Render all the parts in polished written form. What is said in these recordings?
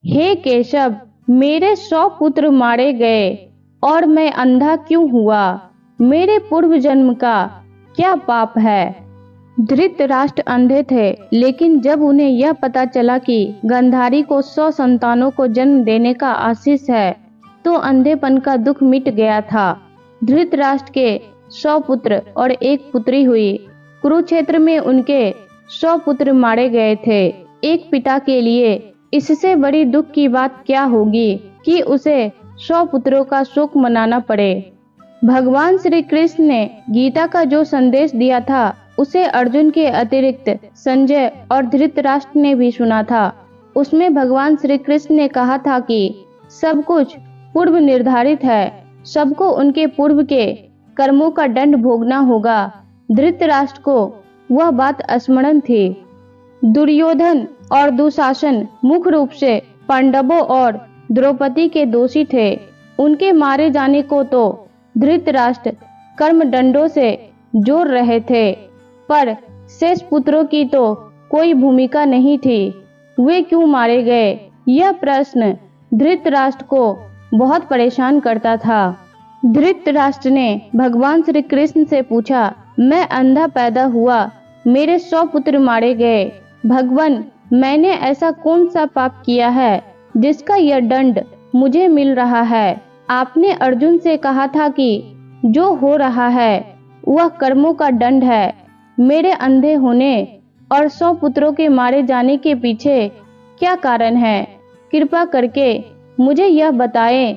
हे केशव, मेरे 100 पुत्र मारे गए और मैं अंधा क्यों हुआ? मेरे पूर्व जन्म का क्या पाप है? धृतराष्ट्र अंधे थे, लेकिन जब उन्हें यह पता चला कि गांधारी को 100 संतानों को जन्म देने का आशीष है, तो अंधेपन का दुख मिट गया था। धृतराष्ट्र के 100 पुत्र और एक पुत्री हुई। कुरुक्षेत्र में उनके 100 पुत्र मारे गए थे। एक पिता के लिए इससे बड़ी दुख की बात क्या होगी कि उसे 100 पुत्रों का शोक मनाना पड़े। भगवान श्री कृष्ण ने गीता का जो संदेश दिया था, उसे अर्जुन के अतिरिक्त संजय और धृतराष्ट्र ने भी सुना था। उसमें भगवान श्री कृष्ण ने कहा था कि सब कुछ पूर्व निर्धारित है, सबको उनके पूर्व के कर्मों का दंड भोगना होगा। धृतराष्ट्र को वह बात स्मरण थी। दुर्योधन और दुशासन मुख्य रूप से पांडवों और द्रौपदी के दोषी थे। उनके मारे जाने को तो धृतराष्ट्र कर्मदंडों से जोड़ रहे थे, पर शेष पुत्रों की तो कोई भूमिका नहीं थी। वे क्यों मारे गए, यह प्रश्न धृतराष्ट्र को बहुत परेशान करता था। धृतराष्ट्र ने भगवान श्री कृष्ण से पूछा, मैं अंधा पैदा हुआ, मेरे 100 पुत्र मारे गए। भगवान, मैंने ऐसा कौन सा पाप किया है जिसका यह दंड मुझे मिल रहा है? आपने अर्जुन से कहा था कि जो हो रहा है वह कर्मों का दंड है। मेरे अंधे होने और 100 पुत्रों के मारे जाने के पीछे क्या कारण है? कृपा करके मुझे यह बताएं।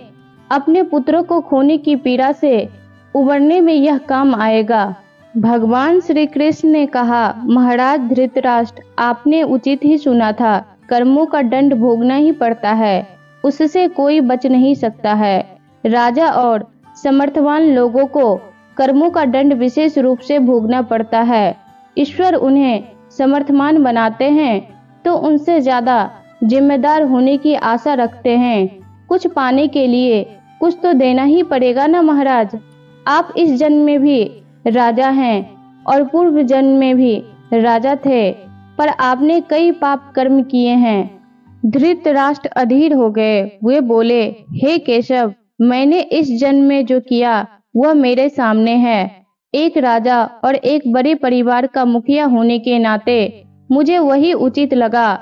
अपने पुत्रों को खोने की पीड़ा से उबरने में यह काम आएगा। भगवान श्री कृष्ण ने कहा, महाराज धृतराष्ट्र, आपने उचित ही सुना था। कर्मों का दंड भोगना ही पड़ता है, उससे कोई बच नहीं सकता है। राजा और समर्थवान लोगों को कर्मों का दंड विशेष रूप से भोगना पड़ता है। ईश्वर उन्हें समर्थवान बनाते हैं तो उनसे ज्यादा जिम्मेदार होने की आशा रखते हैं। कुछ पाने के लिए कुछ तो देना ही पड़ेगा ना महाराज। आप इस जन्म में भी राजा हैं और पूर्व जन्म में भी राजा थे, पर आपने कई पाप कर्म किए हैं। धृतराष्ट्र अधीर हो गए। वे बोले, हे केशव, मैंने इस जन्म में जो किया वह मेरे सामने है। एक राजा और एक बड़े परिवार का मुखिया होने के नाते मुझे वही उचित लगा।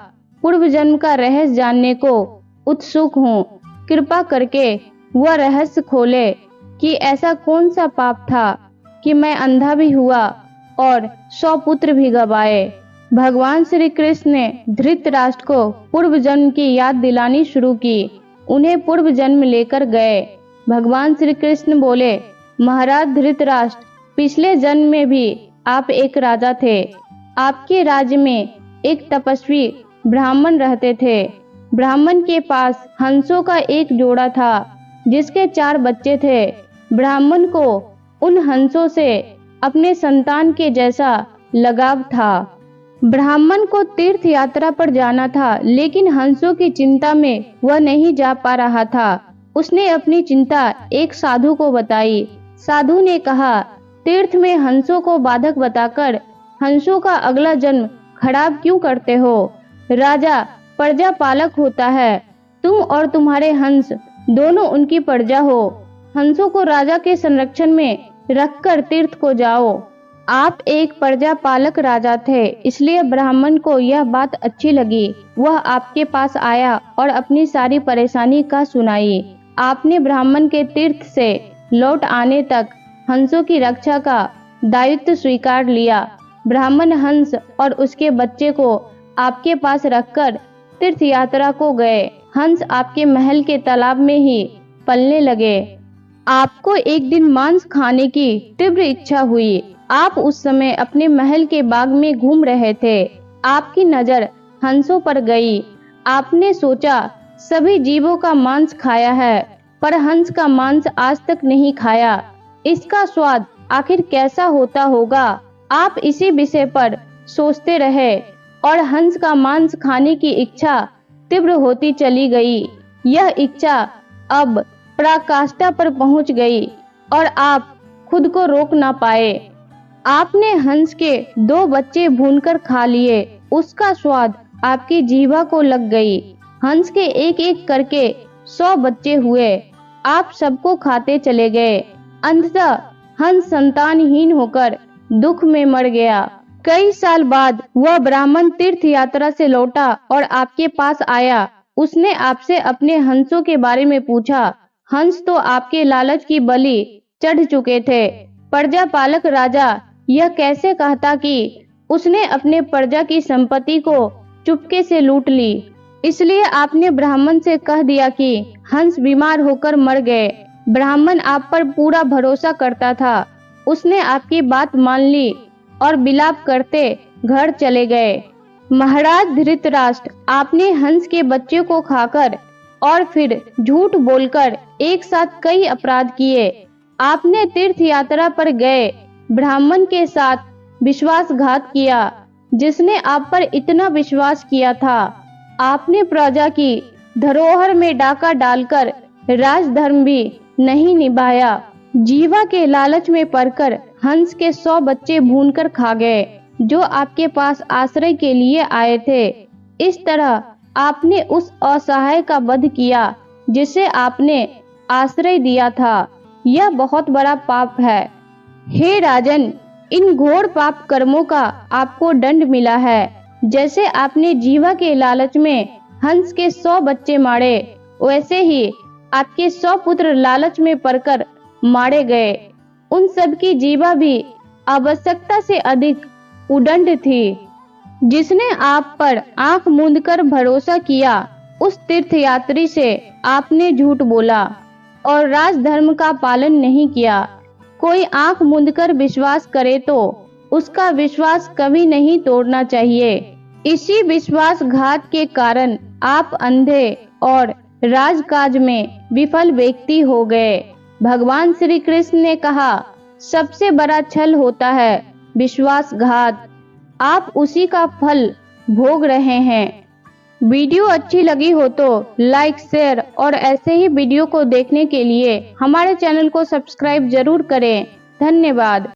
पूर्व जन्म का रहस्य जानने को उत्सुक हूँ। कृपा करके वह रहस्य खोले कि ऐसा कौन सा पाप था कि मैं अंधा भी हुआ और 100 पुत्र भी गवाए। भगवान श्री कृष्ण ने धृतराष्ट्र को पूर्व जन्म की याद दिलानी शुरू की। उन्हें पूर्व जन्म लेकर गए। भगवान श्री कृष्ण बोले, महाराज धृतराष्ट्र, पिछले जन्म में भी आप एक राजा थे। आपके राज्य में एक तपस्वी ब्राह्मण रहते थे। ब्राह्मण के पास हंसों का एक जोड़ा था जिसके 4 बच्चे थे। ब्राह्मण को उन हंसों से अपने संतान के जैसा लगाव था। ब्राह्मण को तीर्थ यात्रा पर जाना था, लेकिन हंसों की चिंता में वह नहीं जा पा रहा था। उसने अपनी चिंता एक साधु को बताई। साधु ने कहा, तीर्थ में हंसों को बाधक बताकर हंसों का अगला जन्म खराब क्यों करते हो? राजा प्रजा पालक होता है, तुम और तुम्हारे हंस दोनों उनकी प्रजा हो। हंसों को राजा के संरक्षण में रखकर तीर्थ को जाओ। आप एक प्रजा पालक राजा थे, इसलिए ब्राह्मण को यह बात अच्छी लगी। वह आपके पास आया और अपनी सारी परेशानी का सुनाई। आपने ब्राह्मण के तीर्थ से लौट आने तक हंसों की रक्षा का दायित्व स्वीकार लिया। ब्राह्मण हंस और उसके बच्चे को आपके पास रखकर तीर्थ यात्रा को गए। हंस आपके महल के तालाब में ही पलने लगे। आपको एक दिन मांस खाने की तीव्र इच्छा हुई। आप उस समय अपने महल के बाग में घूम रहे थे। आपकी नजर हंसों पर गई। आपने सोचा, सभी जीवों का मांस खाया है, पर हंस का मांस आज तक नहीं खाया। इसका स्वाद आखिर कैसा होता होगा? आप इसी विषय पर सोचते रहे और हंस का मांस खाने की इच्छा तीव्र होती चली गई। यह इच्छा अब पराकाष्ठा पर पहुंच गई और आप खुद को रोक ना पाए। आपने हंस के 2 बच्चे भूनकर खा लिए। उसका स्वाद आपकी जीवा को लग गई। हंस के एक एक करके 100 बच्चे हुए। आप सबको खाते चले गए। अंततः हंस संतानहीन होकर दुख में मर गया। कई साल बाद वह ब्राह्मण तीर्थ यात्रा से लौटा और आपके पास आया। उसने आपसे अपने हंसों के बारे में पूछा। हंस तो आपके लालच की बलि चढ़ चुके थे। प्रजा पालक राजा यह कैसे कहता कि उसने अपने प्रजा की संपत्ति को चुपके से लूट ली। इसलिए आपने ब्राह्मण से कह दिया कि हंस बीमार होकर मर गए। ब्राह्मण आप पर पूरा भरोसा करता था। उसने आपकी बात मान ली और विलाप करते घर चले गए। महाराज धृतराष्ट्र, आपने हंस के बच्चे को खाकर और फिर झूठ बोलकर एक साथ कई अपराध किए। आपने तीर्थ यात्रा पर गए ब्राह्मण के साथ विश्वासघात किया, जिसने आप पर इतना विश्वास किया था। आपने प्रजा की धरोहर में डाका डालकर राजधर्म भी नहीं निभाया। जीवा के लालच में पड़कर हंस के 100 बच्चे भूनकर खा गए, जो आपके पास आश्रय के लिए आए थे। इस तरह आपने उस असहाय का वध किया जिसे आपने आश्रय दिया था। यह बहुत बड़ा पाप है। हे राजन, इन घोर पाप कर्मों का आपको दंड मिला है। जैसे आपने जीवा के लालच में हंस के 100 बच्चे मारे, वैसे ही आपके 100 पुत्र लालच में पड़कर मारे गए। उन सब की जीवा भी आवश्यकता से अधिक उदंड थी। जिसने आप पर आंख मूंदकर भरोसा किया, उस तीर्थयात्री से आपने झूठ बोला और राजधर्म का पालन नहीं किया। कोई आंख मूंदकर विश्वास करे तो उसका विश्वास कभी नहीं तोड़ना चाहिए। इसी विश्वासघात के कारण आप अंधे और राजकाज में विफल व्यक्ति हो गए। भगवान श्री कृष्ण ने कहा, सबसे बड़ा छल होता है विश्वासघात। आप उसी का फल भोग रहे हैं। वीडियो अच्छी लगी हो तो लाइक, शेयर और ऐसे ही वीडियो को देखने के लिए हमारे चैनल को सब्सक्राइब जरूर करें। धन्यवाद।